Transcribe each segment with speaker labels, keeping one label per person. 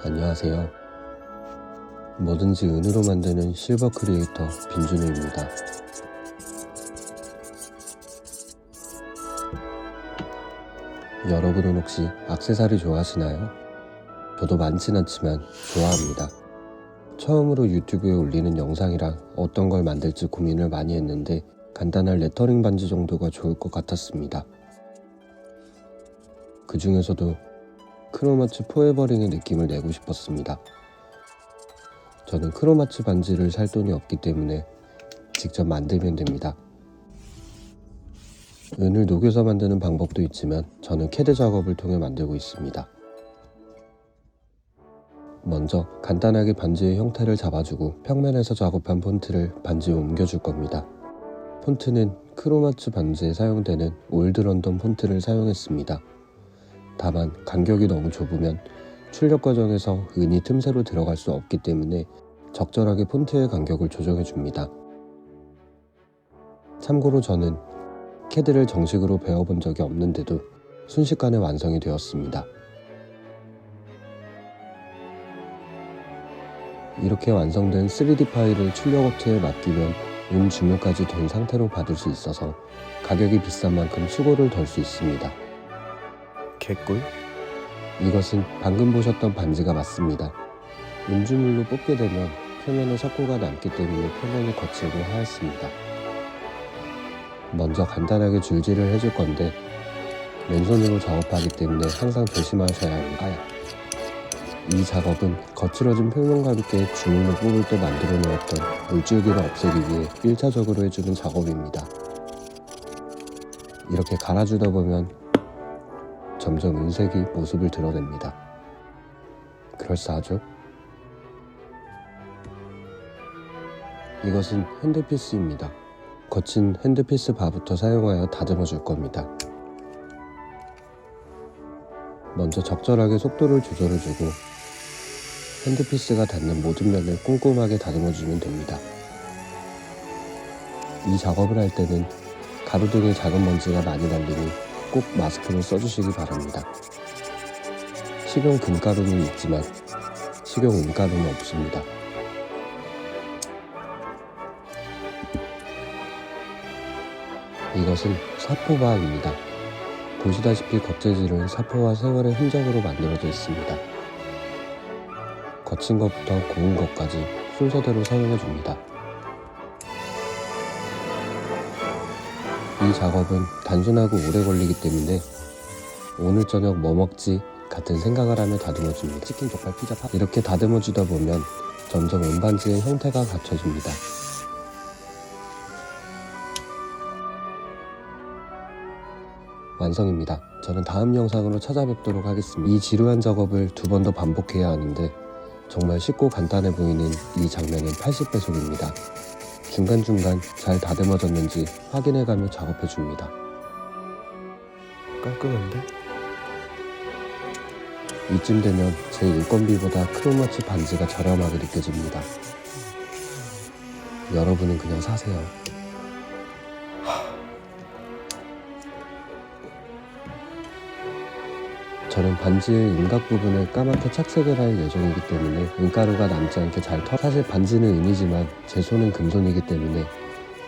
Speaker 1: 안녕하세요. 뭐든지 은으로 만드는 실버 크리에이터 빈준우입니다. 여러분은 혹시 액세서리 좋아하시나요? 저도 많진 않지만 좋아합니다. 처음으로 유튜브에 올리는 영상이라 어떤 걸 만들지 고민을 많이 했는데 간단한 레터링 반지 정도가 좋을 것 같았습니다. 그 중에서도 크로마츠 포에버링의 느낌을 내고 싶었습니다. 저는 크로마츠 반지를 살 돈이 없기 때문에 직접 만들면 됩니다. 은을 녹여서 만드는 방법도 있지만 저는 캐드 작업을 통해 만들고 있습니다. 먼저 간단하게 반지의 형태를 잡아주고 평면에서 작업한 폰트를 반지에 옮겨줄 겁니다. 폰트는 크로마츠 반지에 사용되는 올드 런던 폰트를 사용했습니다. 다만 간격이 너무 좁으면 출력 과정에서 은이 틈새로 들어갈 수 없기 때문에 적절하게 폰트의 간격을 조정해줍니다. 참고로 저는 캐드를 정식으로 배워본 적이 없는데도 순식간에 완성이 되었습니다. 이렇게 완성된 3D 파일을 출력업체에 맡기면 은 주문까지 된 상태로 받을 수 있어서 가격이 비싼 만큼 수고를 덜 수 있습니다.
Speaker 2: 개꿀?
Speaker 1: 이것은 방금 보셨던 반지가 맞습니다. 은주물로 뽑게 되면 표면에 석고가 남기 때문에 표면이 거칠고 하얗습니다. 먼저 간단하게 줄질을 해줄 건데 맨손으로 작업하기 때문에 항상 조심하셔야 합니다. 이 작업은 거칠어진 표면과 함께 주물로 뽑을 때 만들어 놓았던 물줄기를 없애기 위해 1차적으로 해주는 작업입니다. 이렇게 갈아주다 보면 점점 은색이 모습을 드러냅니다. 그럴싸하죠? 이것은 핸드피스입니다. 거친 핸드피스 바부터 사용하여 다듬어 줄 겁니다. 먼저 적절하게 속도를 조절해주고 핸드피스가 닿는 모든 면을 꼼꼼하게 다듬어주면 됩니다. 이 작업을 할 때는 가로등에 작은 먼지가 많이 날리니 꼭 마스크를 써주시기 바랍니다. 식용 금가루는 있지만 식용 은가루는 없습니다. 이것은 사포바입니다. 보시다시피 겉재질은 사포와 세월의 흔적으로 만들어져 있습니다. 거친 것부터 고운 것까지 순서대로 사용해줍니다. 이 작업은 단순하고 오래 걸리기 때문에 오늘 저녁 뭐 먹지? 같은 생각을 하며 다듬어줍니다. 치킨, 족발, 피자, 파 이렇게 다듬어주다 보면 점점 은반지의 형태가 갖춰집니다. 완성입니다. 저는 다음 영상으로 찾아뵙도록 하겠습니다. 이 지루한 작업을 2번 더 반복해야 하는데 정말 쉽고 간단해 보이는 이 장면은 80배속입니다. 중간중간 잘 다듬어졌는지 확인해가며 작업해줍니다.
Speaker 2: 깔끔한데?
Speaker 1: 이쯤 되면 제 인건비보다 크로마츠 반지가 저렴하게 느껴집니다. 여러분은 그냥 사세요. 저는 반지의 윤곽 부분을 까맣게 착색을 할 예정이기 때문에 은가루가 남지 않게 사실 반지는 은이지만 제 손은 금손이기 때문에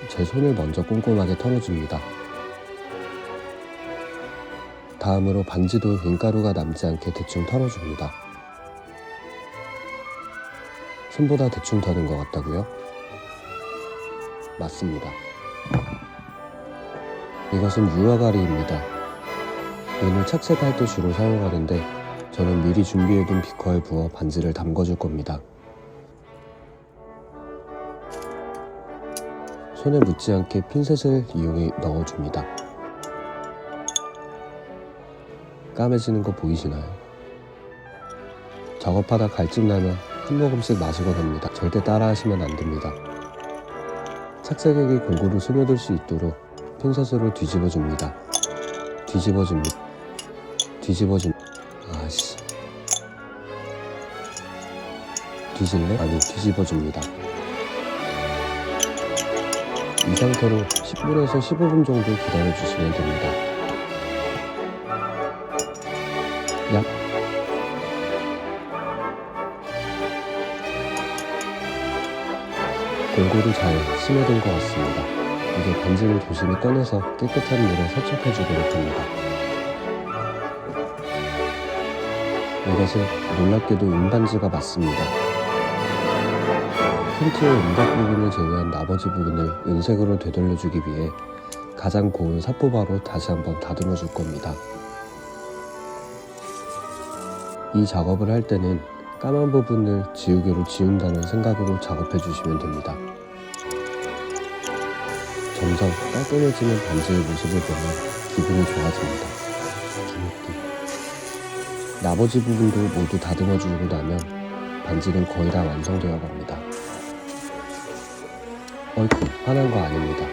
Speaker 1: 제 손을 먼저 꼼꼼하게 털어줍니다. 다음으로 반지도 은가루가 남지 않게 대충 털어줍니다. 손보다 대충 터는 것 같다고요? 맞습니다. 이것은 유화가리입니다. 은을 착색할 때 주로 사용하는데 저는 미리 준비해둔 비커에 부어 반지를 담궈줄 겁니다. 손에 묻지 않게 핀셋을 이용해 넣어줍니다. 까매지는 거 보이시나요? 작업하다 갈증 나면 한 모금씩 마시고 됩니다. 절대 따라하시면 안 됩니다. 착색액이 골고루 스며들 수 있도록 핀셋으로 뒤집어줍니다. 아씨. 뒤질래? 아니, 뒤집어줍니다. 이 상태로 10분에서 15분 정도 기다려주시면 됩니다. 약 골고루 잘 스며든 것 같습니다. 이제 반지를 조심히 꺼내서 깨끗한 물에 세척해 주도록 합니다. 이것은 놀랍게도 은반지가 맞습니다. 폰트의 은각 부분을 제외한 나머지 부분을 은색으로 되돌려주기 위해 가장 고운 사포바로 다시 한번 다듬어 줄 겁니다. 이 작업을 할 때는 까만 부분을 지우개로 지운다는 생각으로 작업해 주시면 됩니다. 점점 깔끔해지는 반지의 모습을 보면 기분이 좋아집니다. 나머지 부분도 모두 다듬어 주고 나면 반지는 거의 다 완성되어 갑니다. 어이쿠, 화난 거 아닙니다.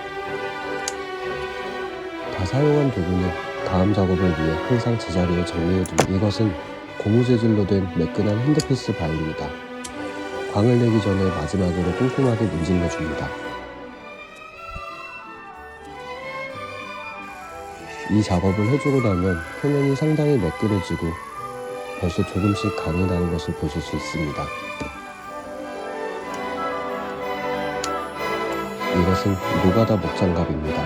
Speaker 1: 다 사용한 도구는 다음 작업을 위해 항상 제자리에 정리해 둡니다. 이것은 고무 재질로 된 매끈한 핸드피스 바입니다. 광을 내기 전에 마지막으로 꼼꼼하게 문질러 줍니다. 이 작업을 해주고 나면 표면이 상당히 매끈해지고 벌써 조금씩 광이 나는 것을 보실 수 있습니다. 이것은 노가다 목장갑입니다.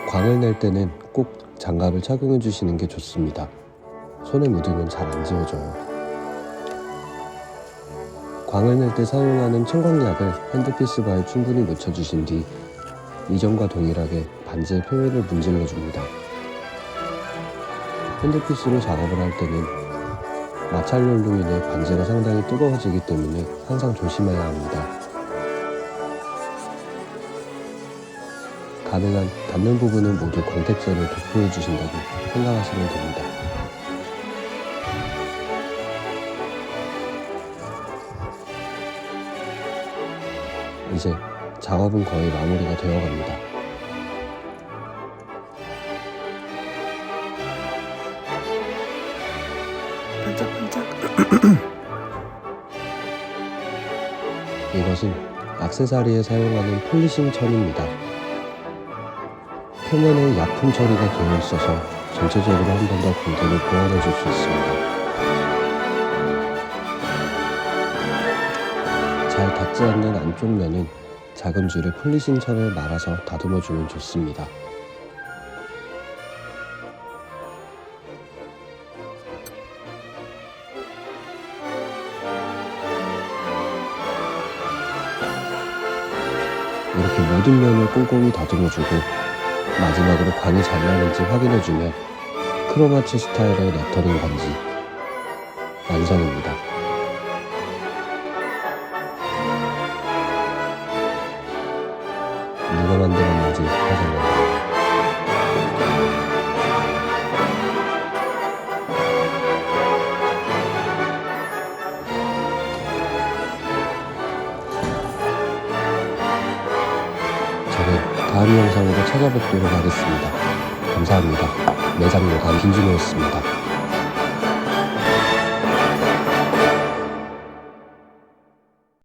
Speaker 1: 광을 낼 때는 꼭 장갑을 착용해 주시는 게 좋습니다. 손에 묻으면 잘 안 지워져요. 광을 낼 때 사용하는 청광약을 핸드피스 바에 충분히 묻혀주신 뒤 이전과 동일하게 반지의 표면을 문질러 줍니다. 핸드피스로 작업을 할 때는 마찰열로 인해 반지가 상당히 뜨거워지기 때문에 항상 조심해야 합니다. 가능한 닿는 부분은 모두 광택제를 도포해 주신다고 생각하시면 됩니다. 이제 작업은 거의 마무리가 되어 갑니다.
Speaker 2: 반짝반짝.
Speaker 1: 이것은 액세서리에 사용하는 폴리싱 천입니다. 표면에 약품 처리가 되어 있어서 전체적으로 한 번 더 광택을 보완해 줄 수 있습니다. 잘 닿지 않는 안쪽 면은 작은 줄에 폴리싱 천을 말아서 다듬어 주면 좋습니다. 이렇게 모든 면을 꼼꼼히 다듬어 주고 마지막으로 광이 잘 나는지 확인해 주면 크로마츠 스타일의 레터링 반지 완성입니다. 누가 만들었는지 하잖아요. 저는 다음 영상으로 찾아뵙도록 하겠습니다. 감사합니다. 매장 요감 김준호였습니다.